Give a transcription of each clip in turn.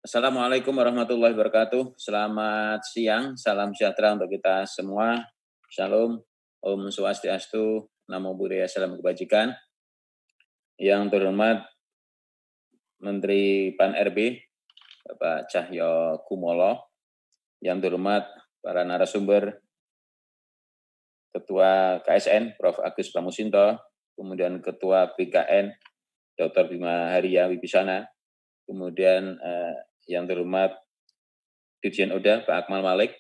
Assalamualaikum warahmatullahi wabarakatuh. Selamat siang, salam sejahtera untuk kita semua. Shalom, Om Swastiastu, Namo Buddhaya, Salam Kebajikan. Yang terhormat Menteri Pan RB, Bapak Cahyo Kumolo. Yang terhormat para narasumber, Ketua KSN, Prof. Agus Pramusinto, kemudian Ketua BKN, Dr. Bima Haria Wibisana, kemudian yang terhormat Dirjen Oda, Pak Akmal Malik,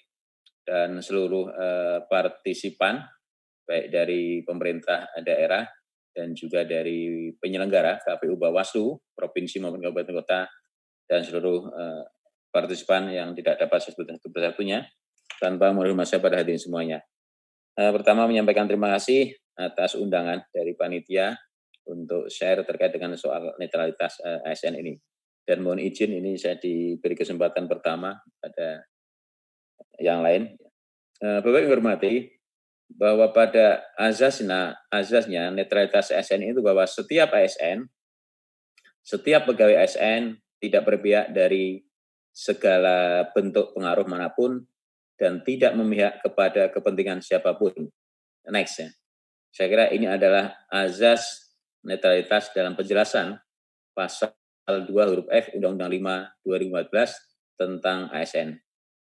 dan seluruh partisipan, baik dari pemerintah daerah dan juga dari penyelenggara KPU Bawaslu, Provinsi maupun Kabupaten Kota, dan seluruh partisipan yang tidak dapat sebut satu persatunya, tanpa menghormati saya pada hadirin semuanya. Pertama menyampaikan terima kasih atas undangan dari panitia untuk share terkait dengan soal netralitas ASN ini. Dan mohon izin ini saya diberi kesempatan pertama pada yang lain. Bapak yang hormati, bahwa pada azasnya netralitas ASN itu bahwa setiap ASN, setiap pegawai ASN tidak berpihak dari segala bentuk pengaruh manapun dan tidak memihak kepada kepentingan siapapun. Next ya. Saya kira ini adalah azas netralitas dalam penjelasan pasal 2 huruf F Undang-Undang 5 2014 tentang ASN.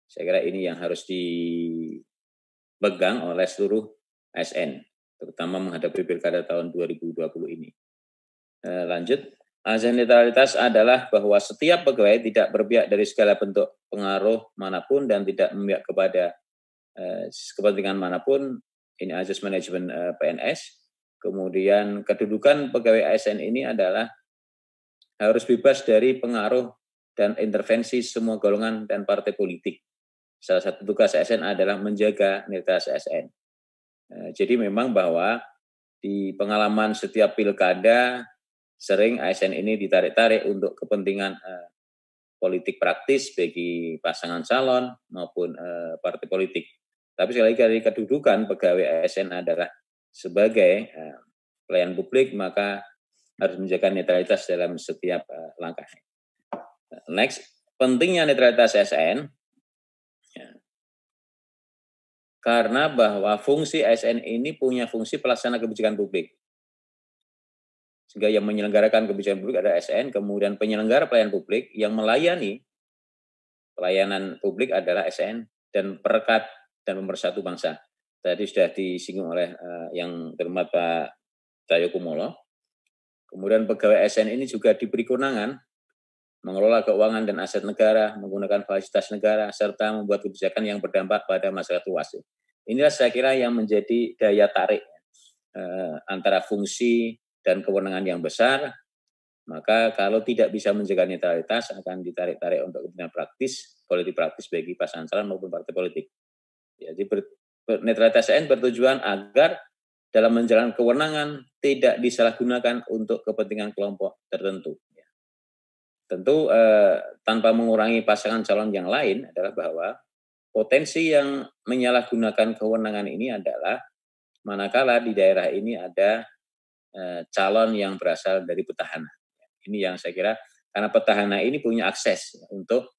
Saya kira ini yang harus dipegang oleh seluruh ASN, terutama menghadapi pilkada tahun 2020 ini. Lanjut, azas netralitas adalah bahwa setiap pegawai tidak berpihak dari segala bentuk pengaruh manapun dan tidak memihak kepada kepentingan manapun. Ini azas manajemen PNS. Kemudian kedudukan pegawai ASN ini adalah harus bebas dari pengaruh dan intervensi semua golongan dan partai politik. Salah satu tugas ASN adalah menjaga netralitas ASN. Jadi memang bahwa di pengalaman setiap pilkada sering ASN ini ditarik-tarik untuk kepentingan politik praktis bagi pasangan calon maupun partai politik. Tapi sekali lagi dari kedudukan pegawai ASN adalah sebagai pelayan publik, maka harus menjaga netralitas dalam setiap langkahnya. Next, pentingnya netralitas ASN karena bahwa fungsi ASN ini punya fungsi pelaksana kebijakan publik. Sehingga yang menyelenggarakan kebijakan publik adalah ASN, kemudian penyelenggara pelayanan publik yang melayani pelayanan publik adalah ASN, dan perekat dan pemersatu bangsa. Tadi sudah disinggung oleh yang terhormat Pak Cahyo Kumolo. Kemudian pegawai ASN ini juga diberi kewenangan mengelola keuangan dan aset negara, menggunakan fasilitas negara, serta membuat kebijakan yang berdampak pada masyarakat luas. Inilah saya kira yang menjadi daya tarik antara fungsi dan kewenangan yang besar. Maka kalau tidak bisa menjaga netralitas akan ditarik-tarik untuk kepentingan praktis, politik praktis bagi pasangan calon maupun partai politik. Jadi netralitas ASN bertujuan agar dalam menjalankan kewenangan tidak disalahgunakan untuk kepentingan kelompok tertentu. Tentu tanpa mengurangi pasangan calon yang lain adalah bahwa potensi yang menyalahgunakan kewenangan ini adalah manakala di daerah ini ada calon yang berasal dari petahana. Ini yang saya kira karena petahana ini punya akses untuk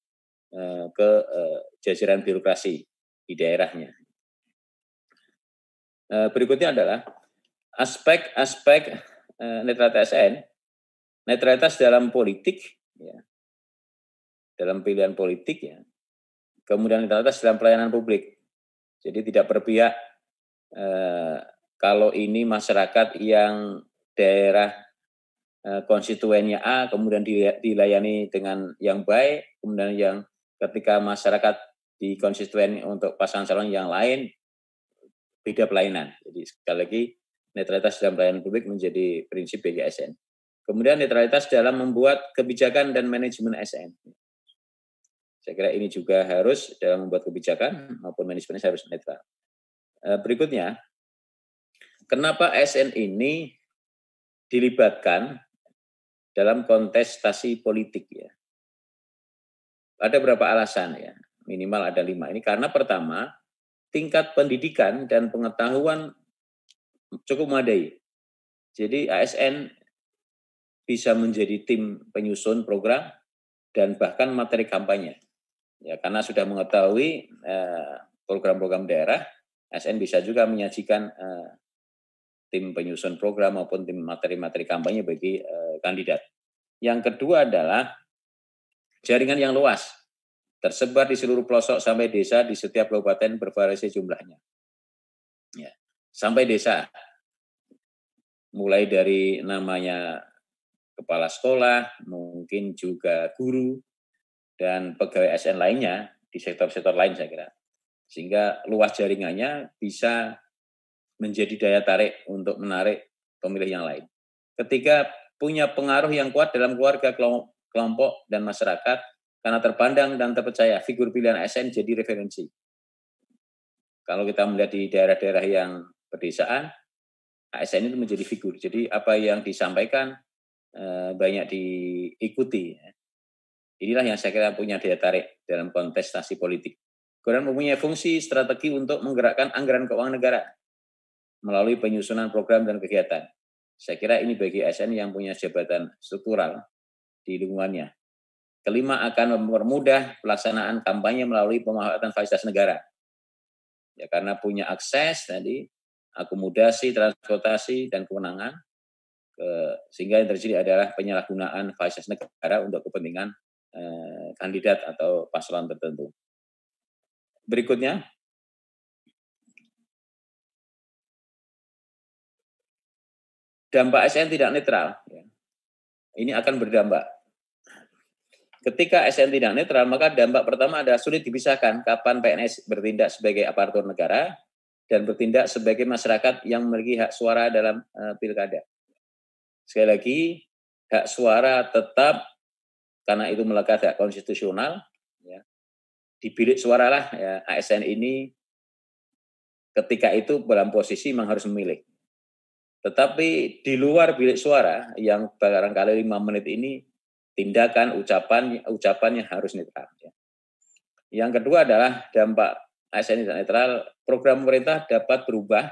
ke jajaran birokrasi di daerahnya. Berikutnya adalah aspek-aspek netralitas ASN, netralitas dalam politik, ya, dalam pilihan politik, ya, kemudian netralitas dalam pelayanan publik. Jadi tidak berpihak kalau ini masyarakat yang daerah konstituennya A, kemudian dilayani dengan yang baik, kemudian yang ketika masyarakat di konstituen untuk pasangan calon yang lain, beda pelayanan. Jadi sekali lagi netralitas dalam pelayanan publik menjadi prinsip bagi ASN. Kemudian netralitas dalam membuat kebijakan dan manajemen ASN. Saya kira ini juga harus dalam membuat kebijakan maupun manajemennya harus netral. Berikutnya, kenapa ASN ini dilibatkan dalam kontestasi politik ya? Ada beberapa alasan ya, minimal ada 5. Ini karena pertama, tingkat pendidikan dan pengetahuan cukup memadai. Jadi ASN bisa menjadi tim penyusun program, dan bahkan materi kampanye. Ya, karena sudah mengetahui program-program daerah, ASN bisa juga menyajikan tim penyusun program maupun tim materi-materi kampanye bagi kandidat. Yang kedua adalah jaringan yang luas, tersebar di seluruh pelosok sampai desa di setiap kabupaten bervariasi jumlahnya. Ya, sampai desa, mulai dari namanya kepala sekolah, mungkin juga guru, dan pegawai ASN lainnya di sektor-sektor lain saya kira. Sehingga luas jaringannya bisa menjadi daya tarik untuk menarik pemilih yang lain. Ketika punya pengaruh yang kuat dalam keluarga, kelompok, dan masyarakat, karena terpandang dan terpercaya, figur pilihan ASN jadi referensi. Kalau kita melihat di daerah-daerah yang pedesaan, ASN itu menjadi figur. Jadi apa yang disampaikan banyak diikuti. Inilah yang saya kira punya daya tarik dalam kontestasi politik. Kemudian mempunyai fungsi strategi untuk menggerakkan anggaran keuangan negara melalui penyusunan program dan kegiatan. Saya kira ini bagi ASN yang punya jabatan struktural di lingkungannya. Kelima, akan mempermudah pelaksanaan kampanye melalui pemanfaatan fasilitas negara. Ya, karena punya akses tadi, akomodasi, transportasi, dan kewenangan, sehingga yang terjadi adalah penyalahgunaan fasilitas negara untuk kepentingan kandidat atau paslon tertentu. Berikutnya, dampak ASN tidak netral. Ini akan berdampak. Ketika ASN tidak netral, maka dampak pertama adalah sulit dipisahkan kapan PNS bertindak sebagai aparatur negara dan bertindak sebagai masyarakat yang memiliki hak suara dalam pilkada. Sekali lagi, hak suara tetap karena itu melekat hak konstitusional. Ya. Di bilik suaralah ya, ASN ini ketika itu dalam posisi memang harus memilih. Tetapi di luar bilik suara yang barangkali 5 menit ini, tindakan, ucapannya harus netral. Ya. Yang kedua adalah dampak ASN tidak netral, program pemerintah dapat berubah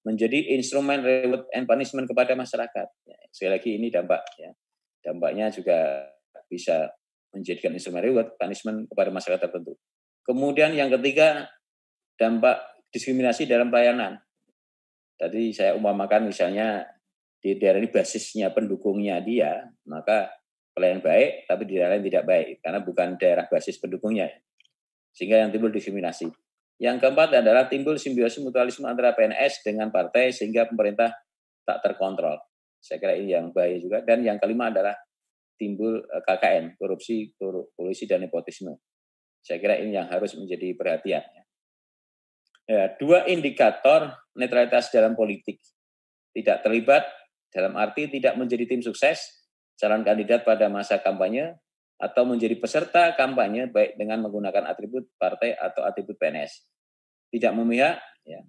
menjadi instrumen reward and punishment kepada masyarakat. Ya, sekali lagi ini dampak. Ya. Dampaknya juga bisa menjadikan instrumen reward punishment kepada masyarakat tertentu. Kemudian yang ketiga, dampak diskriminasi dalam pelayanan. Tadi saya umpamakan misalnya di daerah ini basisnya pendukungnya dia, maka pelayanan baik, tapi di daerah lain tidak baik, karena bukan daerah basis pendukungnya. Sehingga yang timbul diskriminasi. Yang keempat adalah timbul simbiosis mutualisme antara PNS dengan partai, sehingga pemerintah tak terkontrol. Saya kira ini yang bahaya juga. Dan yang kelima adalah timbul KKN, korupsi, kolusi, dan nepotisme. Saya kira ini yang harus menjadi perhatian. Ya, 2 indikator netralitas dalam politik. Tidak terlibat dalam arti tidak menjadi tim sukses calon kandidat pada masa kampanye atau menjadi peserta kampanye baik dengan menggunakan atribut partai atau atribut PNS. Tidak memihak, ya.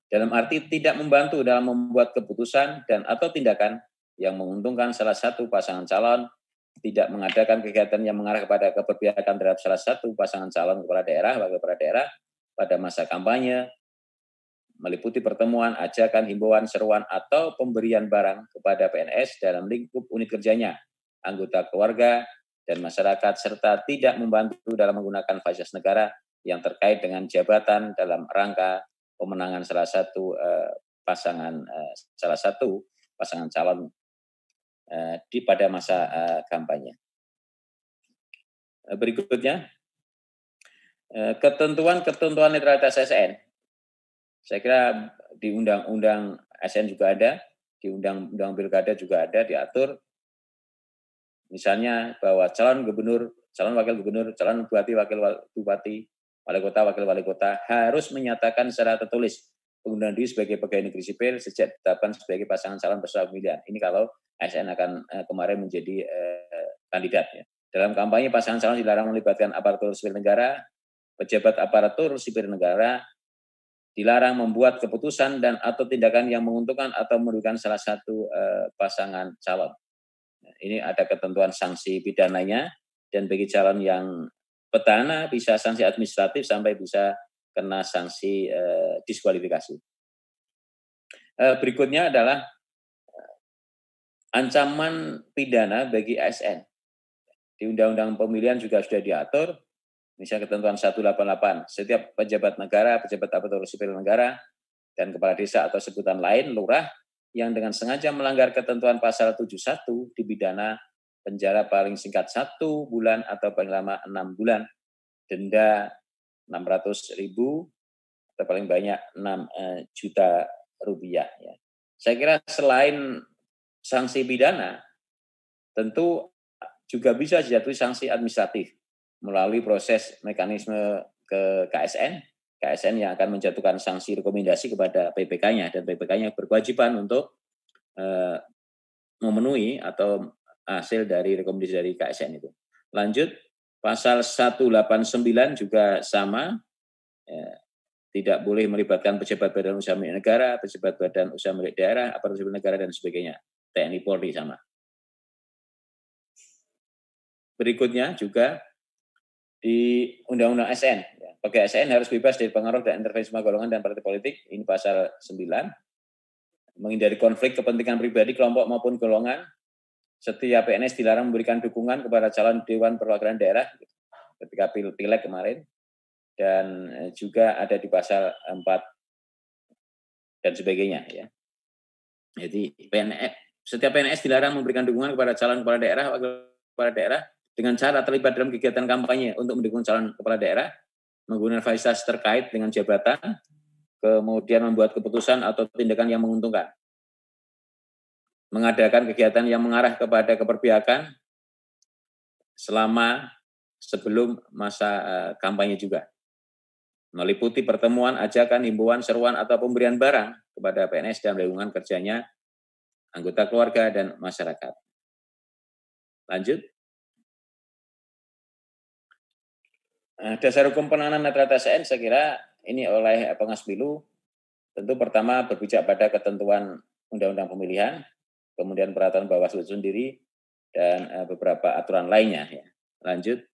Dalam arti tidak membantu dalam membuat keputusan dan atau tindakan yang menguntungkan salah satu pasangan calon, tidak mengadakan kegiatan yang mengarah kepada keberpihakan terhadap salah satu pasangan calon kepala daerah, wakil kepala daerah pada masa kampanye, meliputi pertemuan, ajakan, himbauan, seruan, atau pemberian barang kepada PNS dalam lingkup unit kerjanya, anggota keluarga, dan masyarakat, serta tidak membantu dalam menggunakan fasilitas negara yang terkait dengan jabatan dalam rangka pemenangan salah satu pasangan calon pada masa kampanye. Berikutnya, ketentuan netralitas ASN. Saya kira di undang-undang ASN juga ada, di undang-undang pilkada juga ada diatur. Misalnya bahwa calon gubernur, calon wakil gubernur, calon bupati, wakil bupati, wali kota, wakil wali kota harus menyatakan secara tertulis pengunduran diri sebagai pegawai negeri sipil sejak ditetapkan sebagai pasangan calon peserta pemilihan. Ini kalau ASN akan kemarin menjadi kandidat. Ya. Dalam kampanye pasangan calon dilarang melibatkan aparatur sipil negara, pejabat aparatur sipil negara, dilarang membuat keputusan dan atau tindakan yang menguntungkan atau merugikan salah satu pasangan calon. Ini ada ketentuan sanksi pidananya, dan bagi calon yang petahana bisa sanksi administratif sampai bisa kena sanksi diskualifikasi. Berikutnya adalah ancaman pidana bagi ASN. Di Undang-Undang Pemilihan juga sudah diatur, misalnya ketentuan 188, setiap pejabat negara, pejabat aparatur sipil negara, dan kepala desa atau sebutan lain, lurah, yang dengan sengaja melanggar ketentuan pasal 71 dipidana penjara paling singkat 1 bulan atau paling lama 6 bulan, denda 600.000 atau paling banyak 6 juta rupiah. Ya. Saya kira selain sanksi pidana, tentu juga bisa dijatuhi sanksi administratif melalui proses mekanisme ke KSN, KSN yang akan menjatuhkan sanksi rekomendasi kepada PPK-nya, dan PPK-nya berkewajiban untuk memenuhi atau hasil dari rekomendasi dari KSN itu. Lanjut, pasal 189 juga sama, tidak boleh melibatkan pejabat badan usaha milik negara, pejabat badan usaha milik daerah, aparatur sipil negara, dan sebagainya. TNI Polri sama. Berikutnya juga di Undang-Undang ASN. Pegawai ASN harus bebas dari pengaruh dan intervensi golongan dan partai politik. Ini pasal 9. Menghindari konflik kepentingan pribadi, kelompok maupun golongan. Setiap PNS dilarang memberikan dukungan kepada calon Dewan Perwakilan Daerah ketika Pileg kemarin. Dan juga ada di pasal 4 dan sebagainya. Ya. Jadi setiap PNS dilarang memberikan dukungan kepada calon kepala daerah, wakil kepala daerah, dengan cara terlibat dalam kegiatan kampanye untuk mendukung calon kepala daerah, menggunakan fasilitas terkait dengan jabatan, kemudian membuat keputusan atau tindakan yang menguntungkan, mengadakan kegiatan yang mengarah kepada keberpihakan selama sebelum masa kampanye juga, meliputi pertemuan, ajakan, himbauan, seruan, atau pemberian barang kepada PNS dalam lingkungan kerjanya, anggota keluarga, dan masyarakat. Lanjut. Dasar hukum penanganan netralitas ASN saya kira ini oleh Pengawas Pemilu tentu pertama berpijak pada ketentuan Undang-Undang Pemilihan, kemudian peraturan Bawaslu sendiri, dan beberapa aturan lainnya. Ya. Lanjut.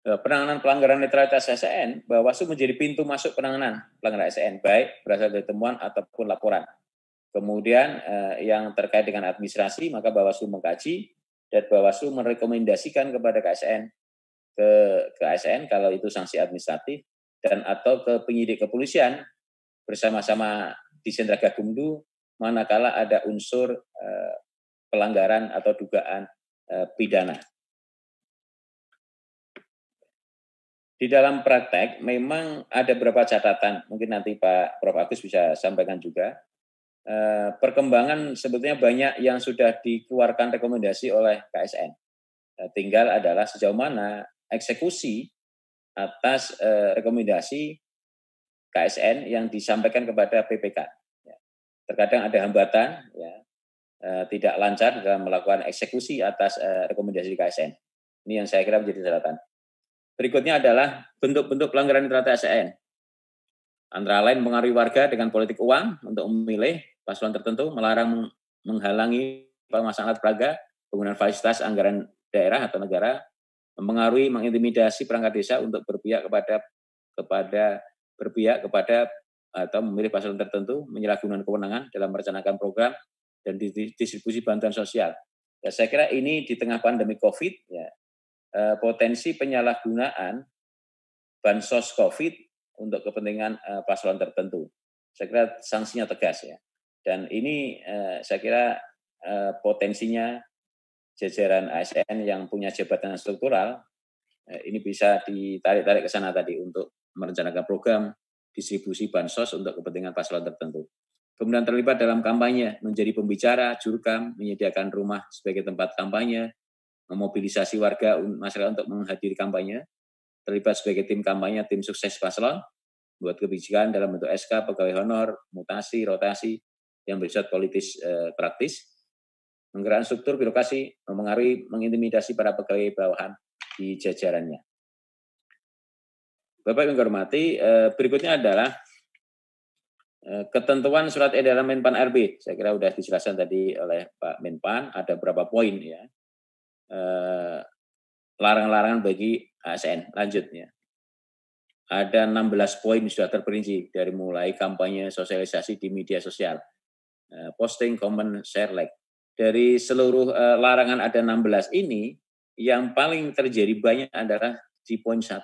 Penanganan pelanggaran netralitas ASN, Bawaslu menjadi pintu masuk penanganan pelanggaran ASN, baik berasal dari temuan ataupun laporan. Kemudian yang terkait dengan administrasi, maka Bawaslu mengkaji, dan Bawaslu merekomendasikan kepada KSN, ke ASN kalau itu sanksi administratif, dan atau ke penyidik kepolisian bersama-sama di Sentra Gakumdu manakala ada unsur pelanggaran atau dugaan pidana. Di dalam praktek memang ada beberapa catatan, mungkin nanti Pak Prof. Agus bisa sampaikan juga. Perkembangan sebetulnya banyak yang sudah dikeluarkan rekomendasi oleh KSN. Tinggal adalah sejauh mana eksekusi atas rekomendasi KSN yang disampaikan kepada PPK. Terkadang ada hambatan, ya, tidak lancar dalam melakukan eksekusi atas rekomendasi KSN. Ini yang saya kira menjadi catatan. Berikutnya adalah bentuk-bentuk pelanggaran netralitas ASN. Antara lain mengaruhi warga dengan politik uang untuk memilih paslon tertentu, melarang menghalangi pemasangan alat peraga, penggunaan fasilitas anggaran daerah atau negara, mempengaruhi, mengintimidasi perangkat desa untuk berpihak kepada atau memilih paslon tertentu, menyalahgunakan kewenangan dalam merencanakan program dan distribusi bantuan sosial. Ya, saya kira ini di tengah pandemi COVID, ya, potensi penyalahgunaan bansos COVID untuk kepentingan paslon tertentu. Saya kira sanksinya tegas, ya. Dan ini saya kira potensinya jajaran ASN yang punya jabatan struktural ini bisa ditarik-tarik ke sana tadi untuk merencanakan program distribusi bansos untuk kepentingan paslon tertentu. Kemudian terlibat dalam kampanye, menjadi pembicara, jurkam, menyediakan rumah sebagai tempat kampanye, memobilisasi warga masyarakat untuk menghadiri kampanye, terlibat sebagai tim kampanye, tim sukses paslon, buat kebijakan dalam bentuk SK, pegawai honor, mutasi, rotasi, yang bersifat politis praktis, menggerakkan struktur birokrasi, mempengaruhi, mengintimidasi para pegawai bawahan di jajarannya. Bapak yang hormati, berikutnya adalah ketentuan surat edaran Menpan RB. Saya kira sudah dijelaskan tadi oleh Pak Menpan, ada beberapa poin, ya. Larangan-larangan bagi ASN. Lanjut, ya. Ada 16 poin sudah terperinci dari mulai kampanye sosialisasi di media sosial, posting, comment, share, like, dari seluruh larangan ada 16 ini, yang paling terjadi banyak adalah di poin 1,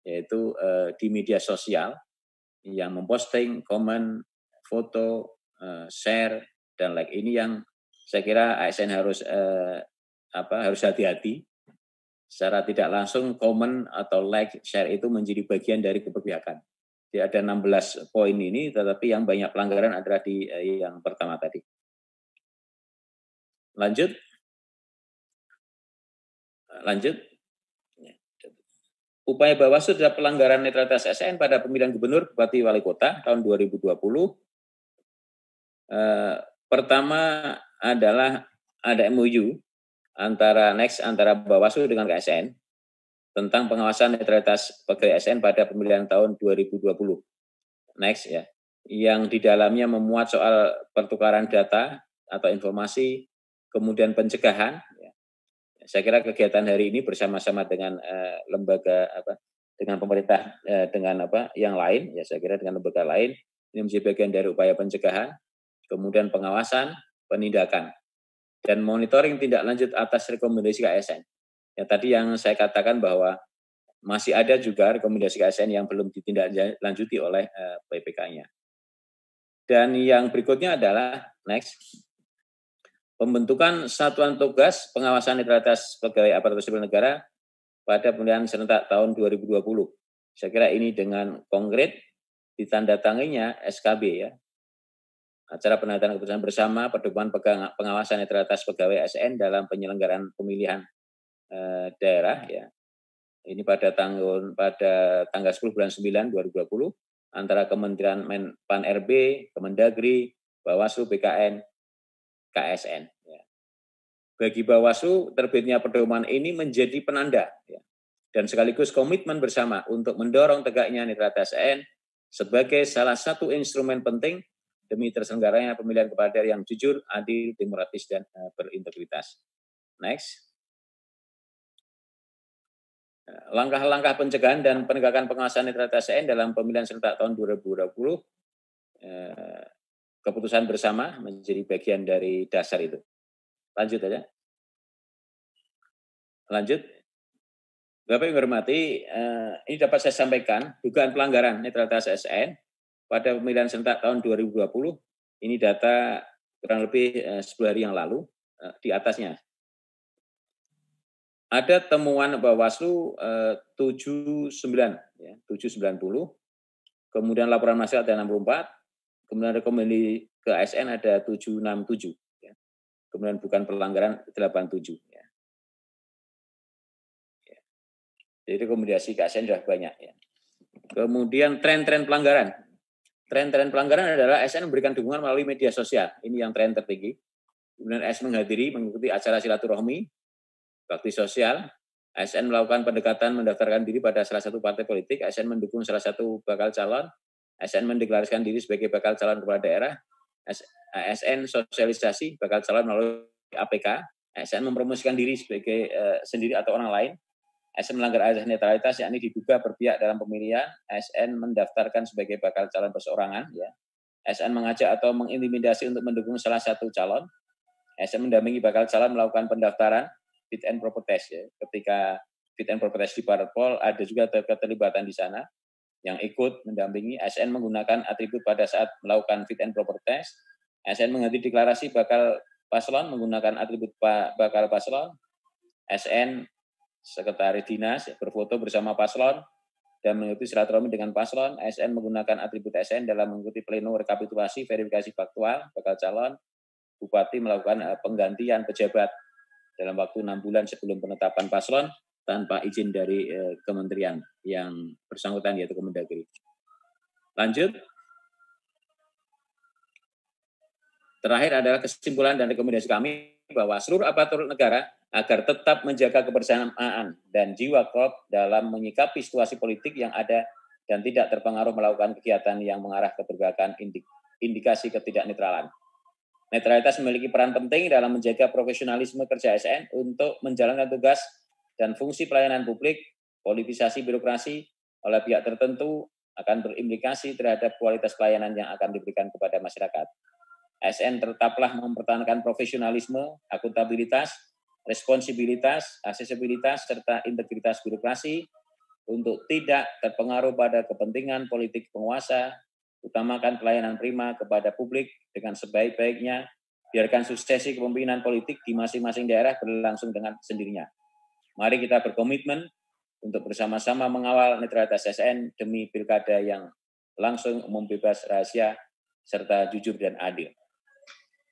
yaitu di media sosial yang memposting, komen, foto, share, dan like. Ini yang saya kira ASN harus harus hati-hati. Secara tidak langsung komen atau like, share itu menjadi bagian dari keberpihakan. Jadi ada 16 poin ini, tetapi yang banyak pelanggaran adalah di yang pertama tadi. Lanjut. Upaya Bawaslu terhadap pelanggaran netralitas ASN pada pemilihan gubernur, bupati, wali kota tahun 2020. Pertama adalah ada MOU antara Bawaslu dengan KSN tentang pengawasan netralitas pegawai ASN pada pemilihan tahun 2020. Next ya. Yang di dalamnya memuat soal pertukaran data atau informasi, kemudian pencegahan. Ya. Saya kira kegiatan hari ini bersama-sama dengan lembaga dengan pemerintah dengan yang lain, ya saya kira dengan lembaga lain ini menjadi bagian dari upaya pencegahan, kemudian pengawasan, penindakan, dan monitoring tindak lanjut atas rekomendasi KSN. Ya, tadi yang saya katakan bahwa masih ada juga rekomendasi KSN yang belum ditindaklanjuti oleh PPK-nya. Dan yang berikutnya adalah next, pembentukan satuan tugas pengawasan netralitas pegawai aparatur sipil negara pada pemilihan serentak tahun 2020. Saya kira ini dengan konkret ditandatangannya SKB ya. Acara penandatanganan keputusan bersama pedoman pengawasan netralitas pegawai ASN dalam penyelenggaraan pemilihan daerah ya. Ini pada tanggal 10 bulan 9 2020 antara Kementerian Pan RB, Kemendagri, Bawaslu, BKN, KSN. Ya. Bagi Bawaslu, terbitnya pedoman ini menjadi penanda ya, dan sekaligus komitmen bersama untuk mendorong tegaknya netralitas ASN sebagai salah satu instrumen penting demi terselenggaranya pemilihan kepala daerah yang jujur, adil, demokratis, dan berintegritas. Next. Langkah-langkah pencegahan dan penegakan pengawasan netralitas ASN dalam pemilihan serentak tahun 2020, keputusan bersama menjadi bagian dari dasar itu. Lanjut aja. Lanjut. Bapak yang hormati, ini dapat saya sampaikan, dugaan pelanggaran netralitas ASN pada pemilihan serentak tahun 2020, ini data kurang lebih 10 hari yang lalu, di atasnya. Ada temuan Bawaslu 79, ya, 790, kemudian laporan masyarakat ada 64, kemudian rekomendasi ke ASN ada 767, ya. Kemudian bukan pelanggaran 87. Ya. Ya. Jadi rekomendasi ke ASN sudah banyak. Ya. Kemudian tren-tren pelanggaran. Tren-tren pelanggaran adalah ASN memberikan dukungan melalui media sosial. Ini yang tren tertinggi. Kemudian ASN mengikuti acara silaturahmi, bakti sosial. ASN melakukan pendekatan mendaftarkan diri pada salah satu partai politik. ASN mendukung salah satu bakal calon. ASN mendeklarasikan diri sebagai bakal calon kepala daerah. ASN sosialisasi bakal calon melalui APK. ASN mempromosikan diri sebagai sendiri atau orang lain. ASN melanggar azas netralitas, yakni diduga berpihak dalam pemilihan. ASN mendaftarkan sebagai bakal calon perseorangan. Ya. ASN mengajak atau mengintimidasi untuk mendukung salah satu calon. ASN mendampingi bakal calon melakukan pendaftaran fit and proper test. Ya. Ketika fit and proper test di parpol, ada juga keterlibatan di sana yang ikut mendampingi. ASN menggunakan atribut pada saat melakukan fit and proper test. ASN menghadiri deklarasi bakal paslon menggunakan atribut bakal paslon. ASN sekretaris dinas berfoto bersama paslon dan mengikuti silaturahmi dengan paslon. ASN menggunakan atribut ASN dalam mengikuti pleno rekapitulasi verifikasi faktual bakal calon. Bupati melakukan penggantian pejabat dalam waktu 6 bulan sebelum penetapan paslon tanpa izin dari kementerian yang bersangkutan, yaitu Kemendagri. Lanjut. Terakhir adalah kesimpulan dan rekomendasi kami bahwa seluruh aparatur negara agar tetap menjaga kebersamaan dan jiwa klop dalam menyikapi situasi politik yang ada dan tidak terpengaruh melakukan kegiatan yang mengarah ke berbagai indikasi ketidaknetralan. Netralitas memiliki peran penting dalam menjaga profesionalisme kerja ASN untuk menjalankan tugas dan fungsi pelayanan publik. Politisasi birokrasi oleh pihak tertentu akan berimplikasi terhadap kualitas pelayanan yang akan diberikan kepada masyarakat. ASN tetaplah mempertahankan profesionalisme, akuntabilitas, responsibilitas, aksesibilitas, serta integritas birokrasi untuk tidak terpengaruh pada kepentingan politik penguasa, utamakan pelayanan prima kepada publik dengan sebaik-baiknya, biarkan suksesi kepemimpinan politik di masing-masing daerah berlangsung dengan sendirinya. Mari kita berkomitmen untuk bersama-sama mengawal netralitas ASN demi pilkada yang langsung, umum, bebas, rahasia, serta jujur dan adil.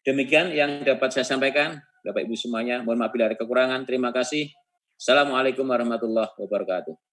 Demikian yang dapat saya sampaikan, Bapak Ibu semuanya. Mohon maaf bila ada kekurangan. Terima kasih. Assalamualaikum warahmatullahi wabarakatuh.